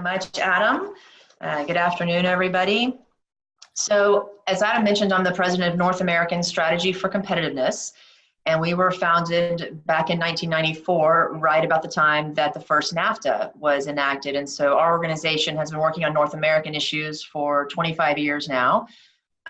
much, Adam. Good afternoon, everybody. So, as Adam mentioned, I'm the president of North American Strategy for Competitiveness, and we were founded back in 1994, right about the time that the first NAFTA was enacted. And so our organization has been working on North American issues for 25 years now.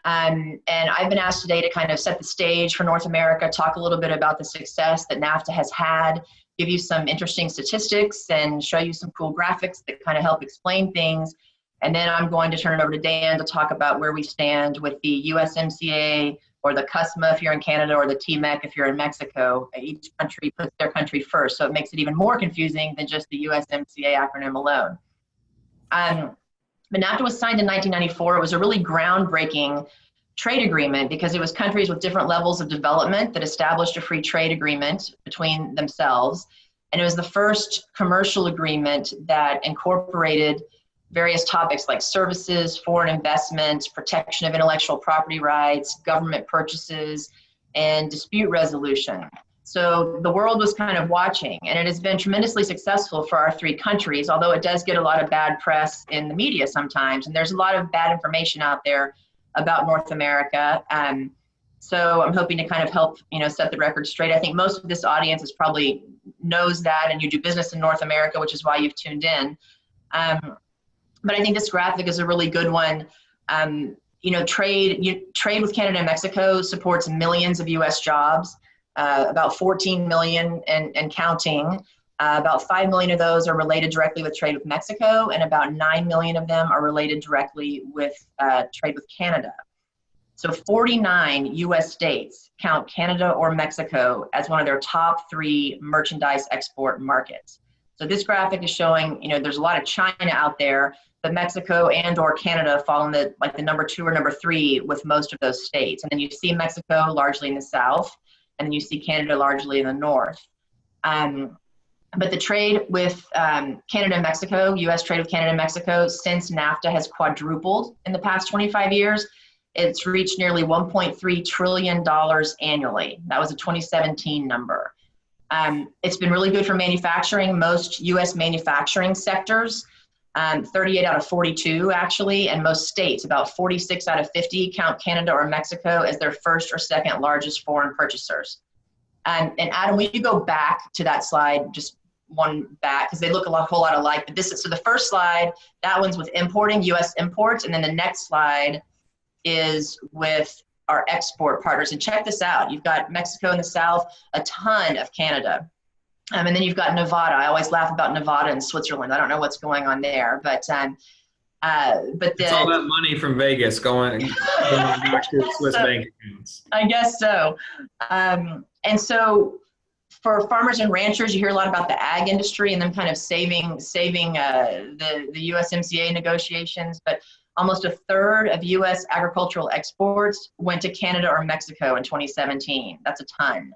And I've been asked today to kind of set the stage for North America, talk a little bit about the success that NAFTA has had, give you some interesting statistics and show you some cool graphics that kind of help explain things. And then I'm going to turn it over to Dan to talk about where we stand with the USMCA or the CUSMA if you're in Canada, or the TMEC if you're in Mexico. Each country puts their country first, so it makes it even more confusing than just the USMCA acronym alone. But NAFTA was signed in 1994. It was a really groundbreaking trade agreement because it was countries with different levels of development that established a free trade agreement between themselves. And it was the first commercial agreement that incorporated various topics like services, foreign investment, protection of intellectual property rights, government purchases, and dispute resolution. So the world was kind of watching, and it has been tremendously successful for our three countries, although it does get a lot of bad press in the media sometimes, and there's a lot of bad information out there about North America. So I'm hoping to kind of help, set the record straight. I think most of this audience is probably knows that, and you do business in North America, which is why you've tuned in. But I think this graphic is a really good one. Trade with Canada and Mexico supports millions of U.S. jobs, about 14 million and counting. About 5 million of those are related directly with trade with Mexico, and about 9 million of them are related directly with trade with Canada. So 49 U.S. states count Canada or Mexico as one of their top 3 merchandise export markets. So this graphic is showing, there's a lot of China out there, but Mexico and or Canada fall in the number 2 or number 3 with most of those states. And then you see Mexico largely in the south, and then you see Canada largely in the north. But the trade with Canada and Mexico, U.S. trade with Canada and Mexico, since NAFTA has quadrupled in the past 25 years. It's reached nearly $1.3 trillion annually. That was a 2017 number. It's been really good for manufacturing. Most U.S. manufacturing sectors, 38 out of 42 actually, and most states, about 46 out of 50, count Canada or Mexico as their first or second largest foreign purchasers. And Adam, will you go back to that slide, just one back, because they look a whole lot alike. But so the first slide, that one's with importing, U.S. imports, and then the next slide is with our export partners. And check this out. You've got Mexico in the south, a ton of Canada. And then you've got Nevada. I always laugh about Nevada and Switzerland. I don't know what's going on there, but it's all that money from Vegas going back to Swiss bank accounts. I guess so. And so for farmers and ranchers, you hear a lot about the ag industry and them kind of saving the USMCA negotiations, but almost a third of U.S. agricultural exports went to Canada or Mexico in 2017. That's a ton.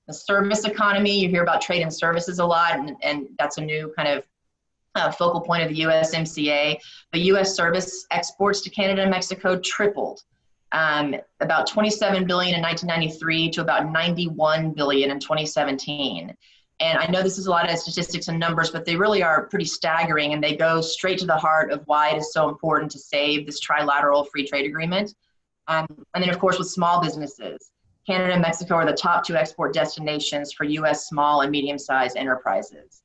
The service economy, you hear about trade and services a lot, and that's a new kind of focal point of the USMCA. The U.S. service exports to Canada and Mexico tripled, about 27 billion in 1993 to about 91 billion in 2017. And I know this is a lot of statistics and numbers, but they really are pretty staggering, and they go straight to the heart of why it is so important to save this trilateral free trade agreement. And then, of course, with small businesses, Canada and Mexico are the top 2 export destinations for U.S. small and medium-sized enterprises.